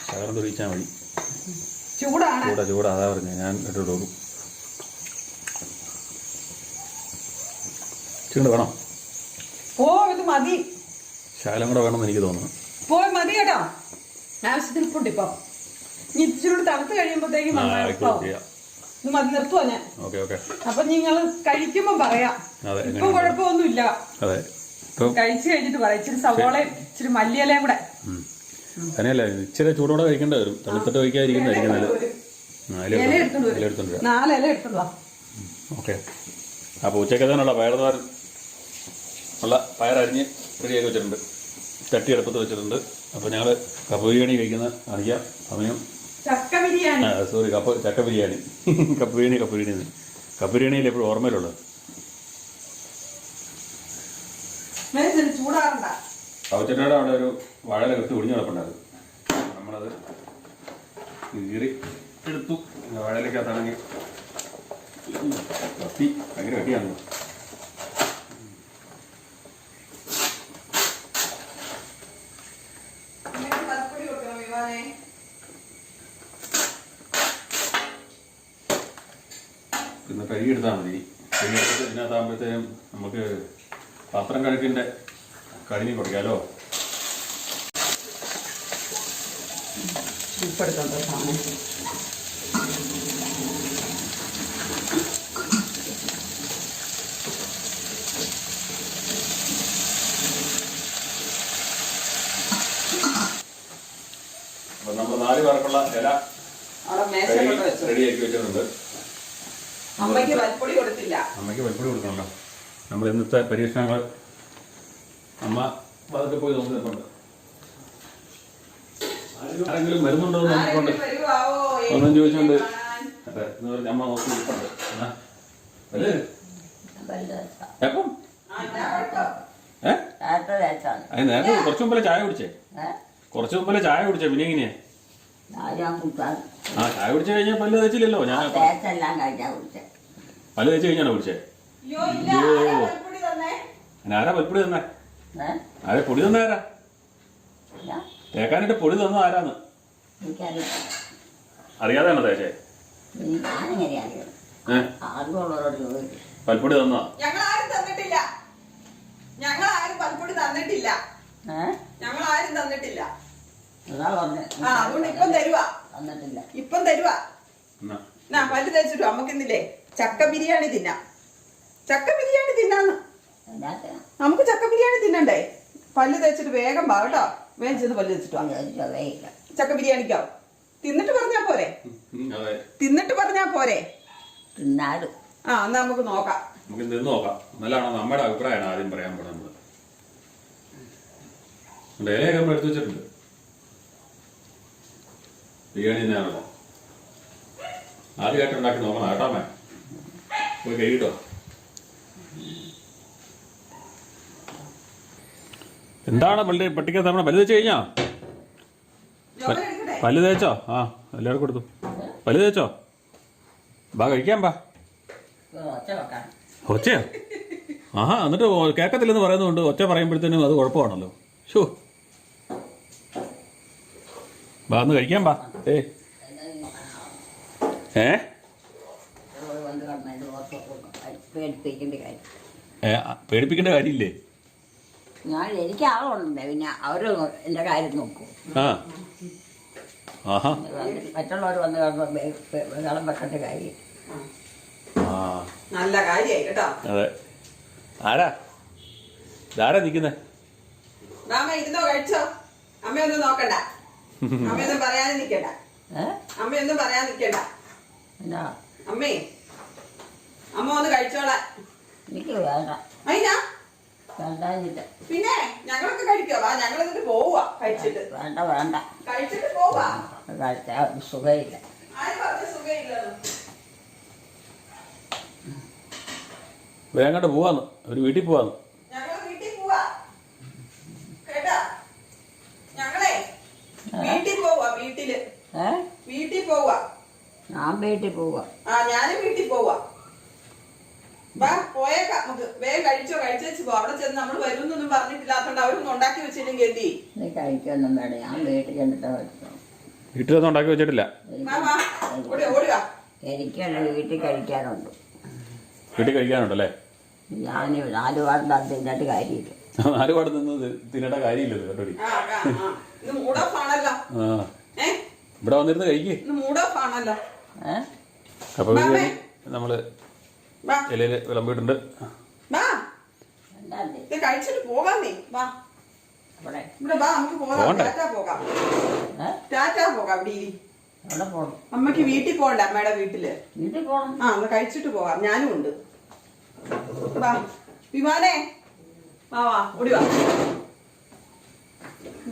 ശകലം തൊഴിച്ചാൽ മതി. ചൂടാ അതാ പറഞ്ഞ ഞാൻ ഇട്ടു കൊടുക്കും. ഇച്ചിരി വേണം. ഓ ഇത് മതി, ശകലം കൂടെ വേണമെന്ന് എനിക്ക് തോന്നുന്നു. പോയി മതി കേട്ടോ. ആവശ്യത്തിന് ഇപ്പുണ്ട്. ഇപ്പൊ ഇനി ഇച്ചിരി തണുത്ത് കഴിയുമ്പോഴത്തേക്കും ഇത് മതി, നിർത്തുവാ ഞാൻ. അപ്പൊ നിങ്ങള് കഴിക്കുമ്പോ പറയാം. ഇപ്പൊ കുഴപ്പമൊന്നുമില്ല. കഴിച്ചു കഴിഞ്ഞിട്ട് പറയാം. ഇച്ചിരി സവോളയും ഇച്ചിരി മല്ലിയിലയും കൂടെ. തന്നെയല്ല, ഇച്ചിരി ചൂടോടെ കഴിക്കേണ്ടി വരും. തണുത്തിട്ട് കഴിക്കാതിരിക്കുന്നതായിരിക്കും നല്ലത്. 4 ഇല എടുത്തുള്ള. ഓക്കെ. അപ്പോൾ ഉച്ചക്കത്തേനുള്ള പയർതോരൻ ഉള്ള പയറരിഞ്ഞ് റെഡിയാക്കി വെച്ചിട്ടുണ്ട്. ചട്ടി അടുപ്പത്ത് വെച്ചിട്ടുണ്ട്. അപ്പോൾ ഞങ്ങൾ കപ്പ ബിരിയാണി കഴിക്കുന്ന കാണിക്കാം. സമയം ചക്ക ബിരിയാണി. സോറി, ചക്ക ബിരിയാണി. കപ്പ ബിരിയാണിയിൽ എപ്പോഴും ഓർമ്മയിലുള്ളത്. ചൂടാറണ്ട. കവച്ചട്ടയുടെ അവിടെ ഒരു വാഴയില കൃത്യം ഒടിഞ്ഞു കിടപ്പുണ്ടായിരുന്നു. നമ്മളത് കീറി എടുത്തു. വാഴയിലേക്കകത്താണെങ്കിൽ കത്തി ഭയങ്കര കട്ടിയാണല്ലോ. പിന്നെ കഴുകിയെടുത്താൽ മതി. കഴുകിയെടുത്തിട്ട് ഇതിനകത്താകുമ്പോഴത്തേനും നമുക്ക് പാത്രം കഴുകിൻ്റെ കഴിഞ്ഞ് കൊടുക്കാമല്ലോ. ഉപ്പെടുത്തുണ്ടോ സാധനം? അപ്പം നമ്മൾ 4 പേർക്കുള്ള ഇല റെഡിയാക്കി വെച്ചിട്ടുണ്ട്. അമ്മയ്ക്ക് പൽപ്പൊടി കൊടുത്തില്ല. അമ്മയ്ക്ക് പൽപ്പൊടി കൊടുക്കണല്ലോ. നമ്മൾ ഇന്നത്തെ പരീക്ഷണങ്ങൾ അമ്മ അതൊക്കെ പോയി നോക്കുന്നുണ്ട്. ആരെങ്കിലും വരുന്നുണ്ടോ എന്ന് നോക്കിക്കൊണ്ട് ഒന്നും ചോദിച്ചോണ്ട് അതെ എന്ന് പറഞ്ഞ് അമ്മ നോക്കി നിൽപ്പുണ്ട്. എപ്പം നേരത്തെ കുറച്ചു മുമ്പല്ലേ ചായ കുടിച്ചേ? ചായ കുടിച്ചേ? പിന്നെ എങ്ങനെയാ? ചായ കുടിച്ചു കഴിഞ്ഞാൽ പല്ല് തേച്ചില്ലല്ലോ. ഞാൻ പല്ല് തേച്ച് കഴിഞ്ഞാണോ കുടിച്ചേ? ആരാ പൽപ്പൊടി തന്നെ? ആരെ പൊടി തന്നെ? ആരാ തേക്കാനായിട്ട് പൊടി തന്ന ആരാന്ന് അറിയാതെയാണോ തേച്ചേ? പൽപ്പൊടി തന്നാ? ഞങ്ങളാരും തന്നിട്ടില്ല. അതുകൊണ്ട് ഇപ്പം തരുവാ. പല്ല് തേച്ചിട്ടു നമുക്കിന്നില്ലേ ചക്ക ബിരിയാണി തിന്നാം. നമുക്ക് ചക്ക ബിരിയാണി തിന്നണ്ടേ? പല്ല് തേച്ചിട്ട് വേഗം വാ കേട്ടോ. വേഗം ചെന്ന് പല്ല് തേച്ചിട്ട് ചക്ക ബിരിയാണിക്കോ? തിന്നിട്ട് പറഞ്ഞാ പോരെ? എന്നാ നമുക്ക് നോക്കാം. നല്ലതാണോ? നമ്മുടെ അഭിപ്രായമാണ് ആദ്യം പറയാൻ പോണത്. നമ്മള് ഇലയൊക്കെ നമ്മൾ എടുത്തു വെച്ചിട്ടുണ്ട്. ബിരിയാണി തന്നെയാണല്ലോ. ആദ്യമായിട്ട് ഉണ്ടാക്കി നോക്കണം കേട്ടോ. അമ്മ പോയി കഴിട്ടോ. എന്താണ് പട്ടിക്കകത്ത് നമ്മുടെ പല്ല് തേച്ച് കഴിഞ്ഞാ? പല്ല് തേച്ചോ? എല്ലാവർക്കും കൊടുത്തു. പല്ല് തേച്ചോ? ബാ കഴിക്കാൻ ബാ. ഒച്ചയോ? എന്നിട്ട് കേക്കത്തില്ലെന്ന് പറയുന്നുണ്ട്. ഒച്ച പറയുമ്പോഴത്തേനും അത് കുഴപ്പമാണല്ലോ. ഷോ ബാ ഒന്ന് കഴിക്കാൻ ബാ. പേടിപ്പിക്കേണ്ട കാര്യമില്ലേ? എനിക്ക് ആളുണ്ട്. പിന്നെ അവര് എന്റെ കാര്യം നോക്കും. മറ്റുള്ളവർ വന്ന് വെള്ളം വെക്കേണ്ട കാര്യം. നല്ല കാര്യമായി കേട്ടോ. അതെ. ആരാ നിക്കുന്നേ? ഇരുന്നോ, കഴിച്ചോ. അമ്മയൊന്നും നോക്കണ്ട. അമ്മയൊന്നും പറയാനും നിക്കണ്ട. അമ്മേ അമ്മ ഒന്ന് കഴിച്ചോളാ. എനിക്ക് വേണ്ട. പിന്നെ ഞങ്ങളൊക്കെ കഴിക്കോ? ഞങ്ങൾ എന്നിട്ട് പോവാ. കഴിച്ചിട്ട് വേണ്ട കഴിച്ചിട്ട് പോവാ. സുഖമില്ല. വേങ്ങോട്ട് പോവാന്ന്. ഒരു വീട്ടിൽ പോവാന്ന്. ഞങ്ങള് വീട്ടിൽ പോവാ കേട്ടാ. ഞങ്ങളെ വീട്ടിൽ പോവാ. വീട്ടിൽ പോവാ. ഞാൻ വീട്ടിൽ പോവാ. ഞാനും വീട്ടിൽ പോവാ. പോയേക്കാം. നമുക്ക് വേഗം കഴിച്ചേച്ച് പോ. അവിടെ ചെന്ന് നമ്മൾ വരുന്നൊന്നും പറഞ്ഞിട്ടില്ലാത്തോണ്ട് അവരൊന്നും ഉണ്ടാക്കി വെച്ചില്ലെങ്കിൽ എന്തി? നീ കഴിക്കൊന്നും വേണ്ട. ഞാൻ വീട്ടിൽ ചെന്നിട്ട് വീട്ടിലൊന്നും ഉണ്ടാക്കി വെച്ചിട്ടില്ല. എനിക്കല്ല വീട്ടിൽ കഴിക്കാനുണ്ട്. വീട്ടിൽ കഴിക്കാനുണ്ടല്ലേ? ഞാൻ 4 വാരം തിന്നിട്ട് കാര്യമില്ല. നാല് പാട് നിന്ന് തിന്നേണ്ട കാര്യമില്ലല്ലോ കേട്ടോടി. ഇത് മൂഡ് ഓഫ് ആണല്ലോ. ഇവിടെ വന്നിരുന്ന് കഴിക്കേ. ഇത് മൂഡ് ഓഫ് ആണല്ലോ. കപ്പ ബിരിയാണി നമ്മള് ഇലയില് വിളമ്പിയിട്ടുണ്ട്. ഇത് കഴിച്ചിട്ട് പോകാം നീ. വാ ഇവിടെ വാ, നമുക്ക് പോകാം. ടാറ്റാ പോകാം. ടാറ്റാ പോകാം. ഇവിടെ അമ്മക്ക് വീട്ടിൽ പോകണ്ട, അമ്മയുടെ വീട്ടില്. ഒന്ന് കഴിച്ചിട്ട് പോകാം. ഞാനും ഉണ്ട്. വാ വിമാനേ, വാ ഓടി വാ.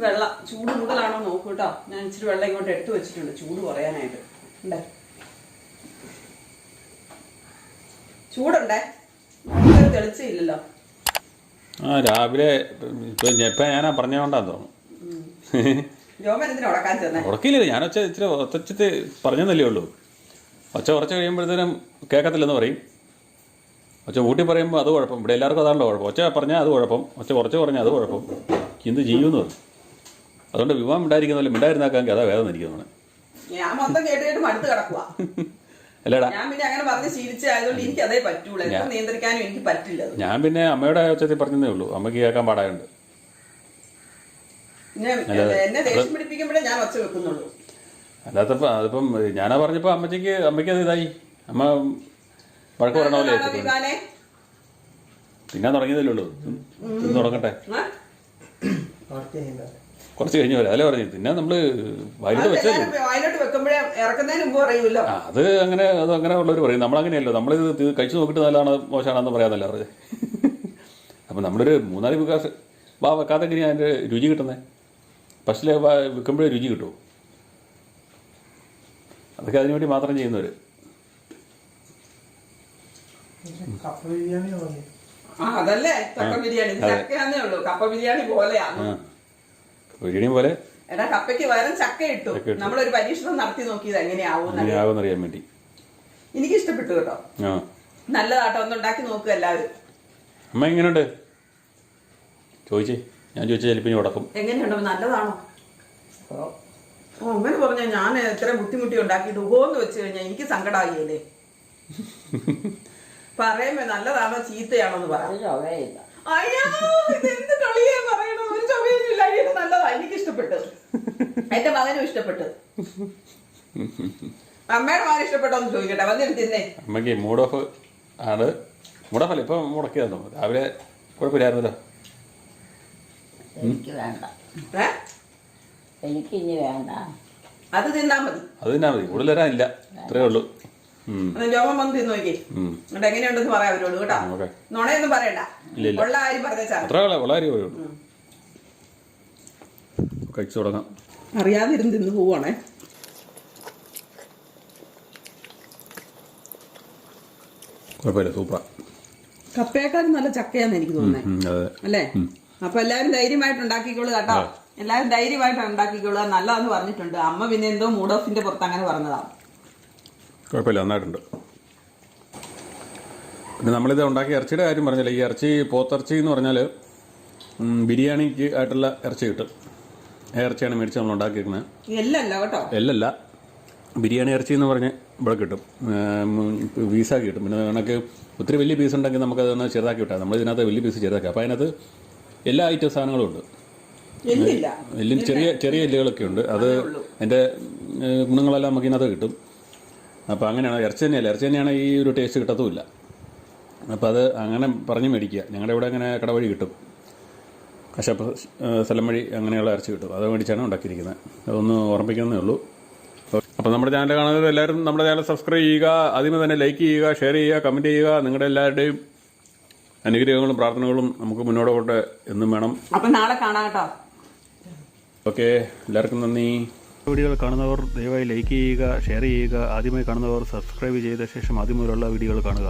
വെള്ളം ചൂട് കൂടുതലാണോ നോക്കൂ കേട്ടോ. ഞാൻ ഇച്ചിരി വെള്ളം ഇങ്ങോട്ട് എടുത്തു വെച്ചിട്ടുണ്ട് ചൂട് കുറയാനായിട്ട്. ഉണ്ടേ ചൂടുണ്ടേ, തെളിച്ചില്ലല്ലോ. രാവിലെ ഇപ്പൊ ഞാനാ പറഞ്ഞോണ്ടാന്ന് തോന്നുന്നു. ജോമൻ എന്തിനാ ഉടക്കാൻ ചെന്നേ? ഉടക്കിയില്ല, ഞാൻ ഇച്ചിരി ഒച്ചത്ത് പറഞ്ഞെന്നല്ലേ ഉള്ളൂ. ഒച്ച കുറച്ച് കഴിയുമ്പോഴത്തേനും കേൾക്കത്തില്ലെന്ന് പറയും. ഒച്ച കൂട്ടി പറയുമ്പോൾ അത് കുഴപ്പം. ഇവിടെ എല്ലാവർക്കും അതാണല്ലോ കുഴപ്പം. ഒച്ച പറഞ്ഞാൽ അത് കുഴപ്പം, ഒച്ച കുറച്ച് പറഞ്ഞാൽ അത് കുഴപ്പം. എന്ത് ചെയ്യുമെന്ന് പറഞ്ഞു. അതുകൊണ്ട് വിവാഹം മിണ്ടായിരിക്കുന്നല്ലോ, മിണ്ടായിരുന്നാക്കാമെങ്കിൽ അതാ വേദന ഇരിക്കുന്നു. ഞാൻ മൊത്തം കേട്ട് മടുത്ത് കിടക്കുക. അല്ലടാ, ഞാൻ പിന്നെ അങ്ങനെ പറഞ്ഞ് ശീലിച്ചായതുകൊണ്ട് എനിക്ക് അതേ പറ്റൂല. നിയന്ത്രിക്കാനും എനിക്ക് പറ്റില്ല. ഞാൻ പിന്നെ അമ്മയുടെ ഒച്ചത്തിൽ പറഞ്ഞതേ ഉള്ളൂ, അമ്മയ്ക്ക് കേൾക്കാൻ പാടായുണ്ട്. എന്നെ ദേഷ്യം പിടിപ്പിക്കുമ്പോഴേ ഞാൻ ഒച്ച വെക്കുന്നുള്ളൂ. അല്ലാത്തപ്പോ അതിപ്പം ഞാനാ പറഞ്ഞപ്പോ അമ്മയ്ക്ക് അത് ഇതായി. അമ്മ വഴക്ക് പറയണ പോലെ തിന്നാൻ തുടങ്ങിയതല്ലേ ഉള്ളൂ. തിന്ന് തുടങ്ങട്ടെ, കുറച്ച് കഴിഞ്ഞ പോലെ അതല്ലേ പറഞ്ഞു. പിന്നെ നമ്മള് വയലിട്ട് വെച്ചല്ലോ, അത് അങ്ങനെ ഉള്ളവർ പറയും. നമ്മളങ്ങനെയല്ലോ, നമ്മളിത് കഴിച്ചു നോക്കിയിട്ട് നല്ലതാണ് മോശമാണെന്ന് പറയാന്നല്ല പറഞ്ഞത്. അപ്പം നമ്മളൊരു 3-4 വികാസ് വെക്കാതെ എങ്ങനെയാണ് അതിൻ്റെ രുചി കിട്ടുന്നത്? ഫസ്റ്റിലെ വെക്കുമ്പോഴേ രുചി കിട്ടുമോ? അതൊക്കെ അതിനുവേണ്ടി മാത്രം ചെയ്യുന്നവർ. അതല്ലേ ചക്ക ബിരിയാണി. ചക്കയാന്നേ ഉള്ളൂ, കപ്പ ബിരിയാണി പോലെയാണ്. ബിരിയാണി പോലെ എടാ, കപ്പയ്ക്ക് പകരം ചക്ക ഇട്ടു. നമ്മളൊരു പരീക്ഷണം നടത്തി നോക്കിയത് എങ്ങനെയാവും അറിയാൻ വേണ്ടി. എനിക്ക് ഇഷ്ടപ്പെട്ടു കേട്ടോ. നല്ലതാട്ടോ, ഒന്ന് ഉണ്ടാക്കി നോക്കുക എല്ലാവരും. അമ്മ എങ്ങനെയുണ്ട് ചോദിച്ചേ. ഞാൻ ചോദിച്ചാൽ ചിലപ്പോൾ ഇനി ഉടക്കും. എങ്ങനെയുണ്ടോ, നല്ലതാണോ? അങ്ങനെ പറഞ്ഞാൽ ഞാൻ എത്ര ബുദ്ധിമുട്ടി ഉണ്ടാക്കിയിട്ട് ഊഹോന്ന് വെച്ച് കഴിഞ്ഞാൽ എനിക്ക് സങ്കടമായില്ലേ. പറയുമ്പോ നല്ലതാണോ ചീത്തയാണോ എന്ന് പറയാം. അയ്യോ, ഇതെന്ത് കളിയാ പറയണോ? ഒരു ചൊവ്വയൊന്നുമില്ല. ഇത് നല്ലതാ, എനിക്ക് ഇഷ്ടപ്പെട്ടു. എന്റെ മകനും ഇഷ്ടപ്പെട്ടു. അമ്മയുടെ മകൻ ഇഷ്ടപ്പെട്ടോന്ന് ചോദിക്കട്ടെ, വന്നിരുത്തിന്നേ. അമ്മക്ക് മൂഡ് ഓഫ് ആണ്. മൂഡ് ഓഫ് അല്ല, ഇപ്പൊ മുടക്കിയതാണോ? രാവിലെ കുഴപ്പമില്ലായിരുന്നല്ലോ. എനിക്ക് വേണ്ട, എനിക്ക് ഇനി വേണ്ട. അത് തിന്നാ മതി, കൂടുതൽ തരാനില്ല, ഇത്രേ ഉള്ളൂ. രോമം വന്ന് തിന്നു നോക്കി. എന്നിട്ട് എങ്ങനെയുണ്ടെന്ന് പറയാം അവരോട് കേട്ടോ. നുണയൊന്നും പറയണ്ട, ഉള്ള കാര്യം പറഞ്ഞാൽ കഴിച്ചു തുടങ്ങാം. അറിയാതിരുന്ന് തിന്ന് പോവാണേ. കുഴപ്പമില്ല, സൂപ്പറാ. കപ്പയേക്കാളും നല്ല ചക്കയാന്ന് എനിക്ക് തോന്നുന്നത് അല്ലേ? അപ്പൊ എല്ലാവരും ധൈര്യമായിട്ട് ഉണ്ടാക്കിക്കോളൂ കേട്ടോ. എല്ലാവരും ധൈര്യമായിട്ട് ഉണ്ടാക്കിക്കോളൂ, നല്ലതെന്ന് പറഞ്ഞിട്ടുണ്ട്. അമ്മ പിന്നെ എന്തോ മൂഡ് ഓഫിന്റെ പുറത്ത് അങ്ങനെ പറഞ്ഞതാണ്. കുഴപ്പമില്ല, നന്നായിട്ടുണ്ട്. പിന്നെ നമ്മളിത് ഉണ്ടാക്കിയ ഇറച്ചിയുടെ കാര്യം പറഞ്ഞില്ല. ഈ ഇറച്ചി, പോത്തിറച്ചി എന്ന് പറഞ്ഞാൽ ബിരിയാണിക്ക് ആയിട്ടുള്ള ഇറച്ചി കിട്ടും. ഇറച്ചിയാണ് മേടിച്ച് നമ്മൾ ഉണ്ടാക്കിയിരിക്കുന്നത്. എല്ലല്ല, ബിരിയാണി ഇറച്ചി എന്ന് പറഞ്ഞ് ഇവിടെ കിട്ടും. പീസാക്കി കിട്ടും. പിന്നെ കണക്ക് ഒത്തിരി വലിയ പീസ് ഉണ്ടെങ്കിൽ നമുക്കത് ഒന്ന് ചെറുതാക്കി വിട്ടാൽ. നമ്മൾ ഇതിനകത്ത് വലിയ പീസ് ചെറുതാക്കി. അപ്പോൾ അതിനകത്ത് എല്ലാ ഐറ്റം സാധനങ്ങളും ഉണ്ട്. എല്ലും ചെറിയ എല്ലുകളൊക്കെ ഉണ്ട്. അത് അതിൻ്റെ ഗുണങ്ങളെല്ലാം നമുക്ക് ഇതിനകത്ത് കിട്ടും. അപ്പോൾ അങ്ങനെയാണ്. ഇറച്ചി തന്നെയാണ് ഈ ഒരു ടേസ്റ്റ് കിട്ടത്തുമില്ല. അപ്പോൾ അത് അങ്ങനെ പറഞ്ഞ് മേടിക്കുക. ഞങ്ങളുടെ ഇവിടെ അങ്ങനെ കടവഴി കിട്ടും, കശപ്പ് സ്ഥലം വഴി അങ്ങനെയുള്ള ഇറച്ചി കിട്ടും. അത് മേടിച്ചാണ് ഉണ്ടാക്കിയിരിക്കുന്നത്. അതൊന്ന് ഓർമ്മിക്കുന്നതേ ഉള്ളൂ. അപ്പോൾ നമ്മുടെ ചാനൽ കാണുന്നത് എല്ലാവരും നമ്മുടെ ചാനൽ സബ്സ്ക്രൈബ് ചെയ്യുക. ആദ്യമേ തന്നെ ലൈക്ക് ചെയ്യുക, ഷെയർ ചെയ്യുക, കമൻറ്റ് ചെയ്യുക. നിങ്ങളുടെ എല്ലാവരുടെയും അനുഗ്രഹങ്ങളും പ്രാർത്ഥനകളും നമുക്ക് മുന്നോട്ട് എന്നും വേണം. അപ്പം നാളെ കാണാം കേട്ടോ. ഓക്കെ, എല്ലാവർക്കും നന്ദി. വീഡിയോകൾ കാണുന്നവർ ദയവായി ലൈക്ക് ചെയ്യുക, ഷെയർ ചെയ്യുക. ആദ്യമായി കാണുന്നവർ സബ്സ്ക്രൈബ് ചെയ്ത ശേഷം ആദ്യം മുതലുള്ള വീഡിയോകൾ കാണുക.